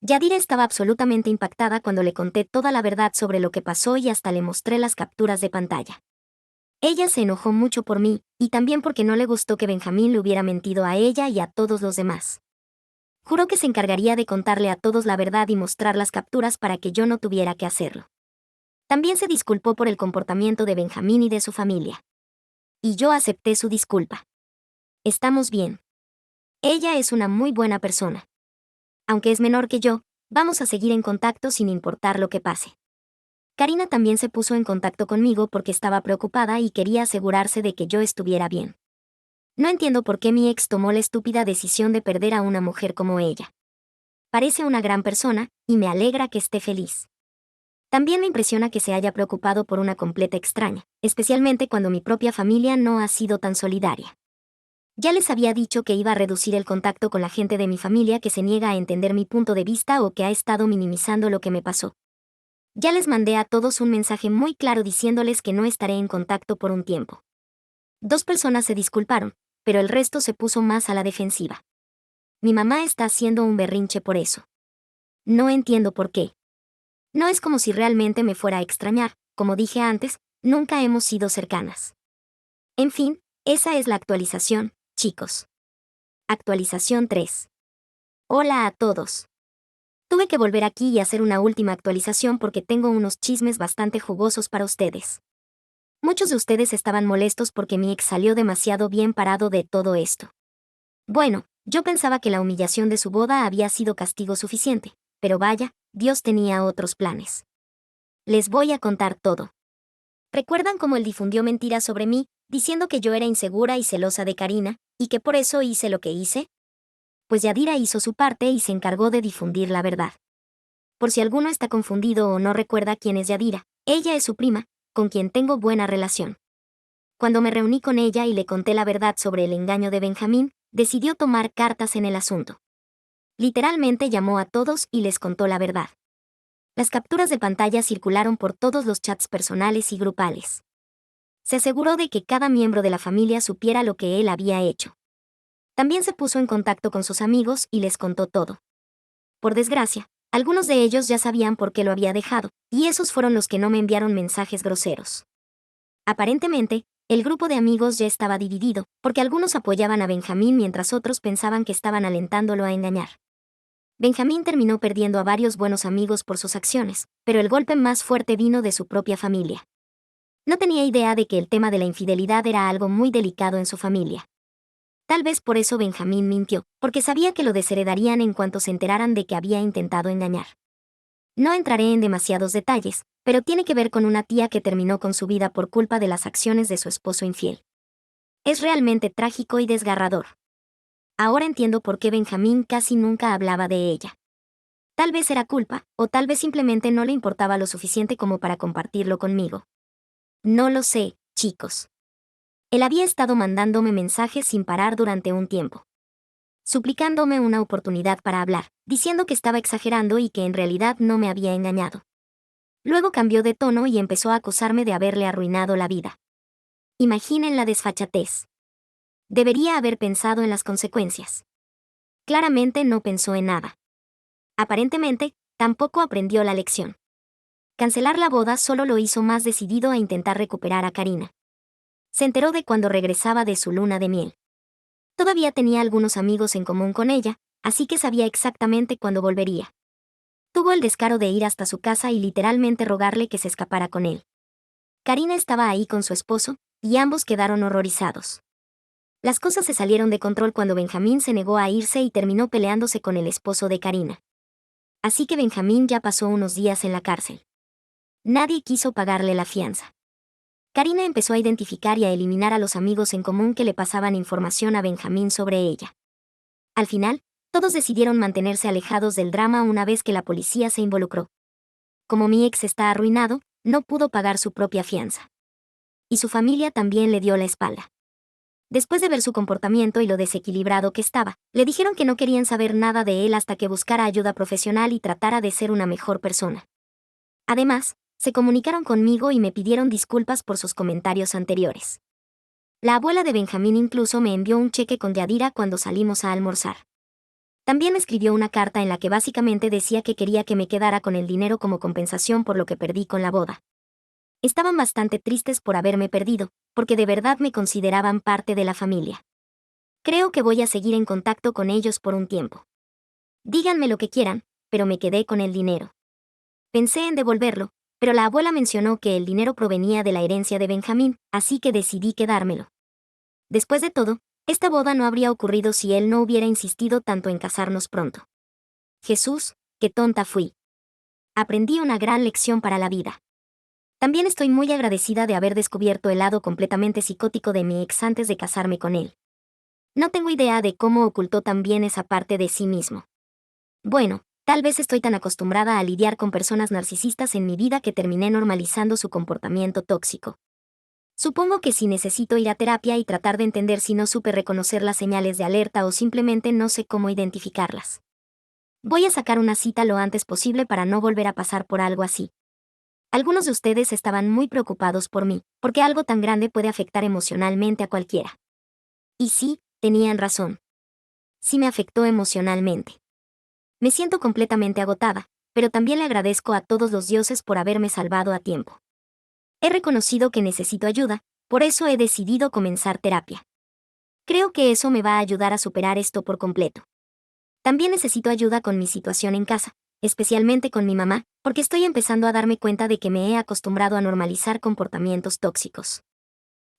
Yadira estaba absolutamente impactada cuando le conté toda la verdad sobre lo que pasó y hasta le mostré las capturas de pantalla. Ella se enojó mucho por mí, y también porque no le gustó que Benjamín le hubiera mentido a ella y a todos los demás. Juró que se encargaría de contarle a todos la verdad y mostrar las capturas para que yo no tuviera que hacerlo. También se disculpó por el comportamiento de Benjamín y de su familia. Y yo acepté su disculpa. Estamos bien. Ella es una muy buena persona. Aunque es menor que yo, vamos a seguir en contacto sin importar lo que pase. Karina también se puso en contacto conmigo porque estaba preocupada y quería asegurarse de que yo estuviera bien. No entiendo por qué mi ex tomó la estúpida decisión de perder a una mujer como ella. Parece una gran persona, y me alegra que esté feliz. También me impresiona que se haya preocupado por una completa extraña, especialmente cuando mi propia familia no ha sido tan solidaria. Ya les había dicho que iba a reducir el contacto con la gente de mi familia que se niega a entender mi punto de vista o que ha estado minimizando lo que me pasó. Ya les mandé a todos un mensaje muy claro diciéndoles que no estaré en contacto por un tiempo. 2 personas se disculparon, pero el resto se puso más a la defensiva. Mi mamá está haciendo un berrinche por eso. No entiendo por qué. No es como si realmente me fuera a extrañar, como dije antes, nunca hemos sido cercanas. En fin, esa es la actualización, chicos. Actualización 3. Hola a todos. Tuve que volver aquí y hacer una última actualización porque tengo unos chismes bastante jugosos para ustedes. Muchos de ustedes estaban molestos porque mi ex salió demasiado bien parado de todo esto. Bueno, yo pensaba que la humillación de su boda había sido castigo suficiente, pero vaya, Dios tenía otros planes. Les voy a contar todo. ¿Recuerdan cómo él difundió mentiras sobre mí, diciendo que yo era insegura y celosa de Karina, y que por eso hice lo que hice? Pues Yadira hizo su parte y se encargó de difundir la verdad. Por si alguno está confundido o no recuerda quién es Yadira, ella es su prima, con quien tengo buena relación. Cuando me reuní con ella y le conté la verdad sobre el engaño de Benjamín, decidió tomar cartas en el asunto. Literalmente llamó a todos y les contó la verdad. Las capturas de pantalla circularon por todos los chats personales y grupales. Se aseguró de que cada miembro de la familia supiera lo que él había hecho. También se puso en contacto con sus amigos y les contó todo. Por desgracia, algunos de ellos ya sabían por qué lo había dejado, y esos fueron los que no me enviaron mensajes groseros. Aparentemente, el grupo de amigos ya estaba dividido, porque algunos apoyaban a Benjamín mientras otros pensaban que estaban alentándolo a engañar. Benjamín terminó perdiendo a varios buenos amigos por sus acciones, pero el golpe más fuerte vino de su propia familia. No tenía idea de que el tema de la infidelidad era algo muy delicado en su familia. Tal vez por eso Benjamín mintió, porque sabía que lo desheredarían en cuanto se enteraran de que había intentado engañar. No entraré en demasiados detalles, pero tiene que ver con una tía que terminó con su vida por culpa de las acciones de su esposo infiel. Es realmente trágico y desgarrador. Ahora entiendo por qué Benjamín casi nunca hablaba de ella. Tal vez era culpa, o tal vez simplemente no le importaba lo suficiente como para compartirlo conmigo. No lo sé, chicos. Él había estado mandándome mensajes sin parar durante un tiempo, suplicándome una oportunidad para hablar, diciendo que estaba exagerando y que en realidad no me había engañado. Luego cambió de tono y empezó a acusarme de haberle arruinado la vida. Imaginen la desfachatez. Debería haber pensado en las consecuencias. Claramente no pensó en nada. Aparentemente, tampoco aprendió la lección. Cancelar la boda solo lo hizo más decidido a intentar recuperar a Karina. Se enteró de cuando regresaba de su luna de miel. Todavía tenía algunos amigos en común con ella, así que sabía exactamente cuándo volvería. Tuvo el descaro de ir hasta su casa y literalmente rogarle que se escapara con él. Karina estaba ahí con su esposo, y ambos quedaron horrorizados. Las cosas se salieron de control cuando Benjamín se negó a irse y terminó peleándose con el esposo de Karina. Así que Benjamín ya pasó unos días en la cárcel. Nadie quiso pagarle la fianza. Karina empezó a identificar y a eliminar a los amigos en común que le pasaban información a Benjamín sobre ella. Al final, todos decidieron mantenerse alejados del drama una vez que la policía se involucró. Como mi ex está arruinado, no pudo pagar su propia fianza. Y su familia también le dio la espalda. Después de ver su comportamiento y lo desequilibrado que estaba, le dijeron que no querían saber nada de él hasta que buscara ayuda profesional y tratara de ser una mejor persona. Además, se comunicaron conmigo y me pidieron disculpas por sus comentarios anteriores. La abuela de Benjamín incluso me envió un cheque con Yadira cuando salimos a almorzar. También me escribió una carta en la que básicamente decía que quería que me quedara con el dinero como compensación por lo que perdí con la boda. Estaban bastante tristes por haberme perdido, porque de verdad me consideraban parte de la familia. Creo que voy a seguir en contacto con ellos por un tiempo. Díganme lo que quieran, pero me quedé con el dinero. Pensé en devolverlo, pero la abuela mencionó que el dinero provenía de la herencia de Benjamín, así que decidí quedármelo. Después de todo, esta boda no habría ocurrido si él no hubiera insistido tanto en casarnos pronto. Jesús, qué tonta fui. Aprendí una gran lección para la vida. También estoy muy agradecida de haber descubierto el lado completamente psicótico de mi ex antes de casarme con él. No tengo idea de cómo ocultó tan bien esa parte de sí mismo. Bueno, tal vez estoy tan acostumbrada a lidiar con personas narcisistas en mi vida que terminé normalizando su comportamiento tóxico. Supongo que sí necesito ir a terapia y tratar de entender si no supe reconocer las señales de alerta o simplemente no sé cómo identificarlas. Voy a sacar una cita lo antes posible para no volver a pasar por algo así. Algunos de ustedes estaban muy preocupados por mí, porque algo tan grande puede afectar emocionalmente a cualquiera. Y sí, tenían razón. Sí me afectó emocionalmente. Me siento completamente agotada, pero también le agradezco a todos los dioses por haberme salvado a tiempo. He reconocido que necesito ayuda, por eso he decidido comenzar terapia. Creo que eso me va a ayudar a superar esto por completo. También necesito ayuda con mi situación en casa, especialmente con mi mamá, porque estoy empezando a darme cuenta de que me he acostumbrado a normalizar comportamientos tóxicos.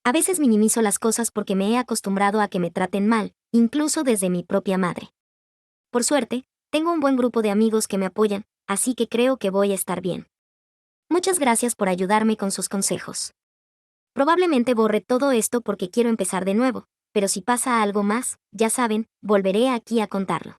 A veces minimizo las cosas porque me he acostumbrado a que me traten mal, incluso desde mi propia madre. Por suerte, tengo un buen grupo de amigos que me apoyan, así que creo que voy a estar bien. Muchas gracias por ayudarme con sus consejos. Probablemente borre todo esto porque quiero empezar de nuevo, pero si pasa algo más, ya saben, volveré aquí a contarlo.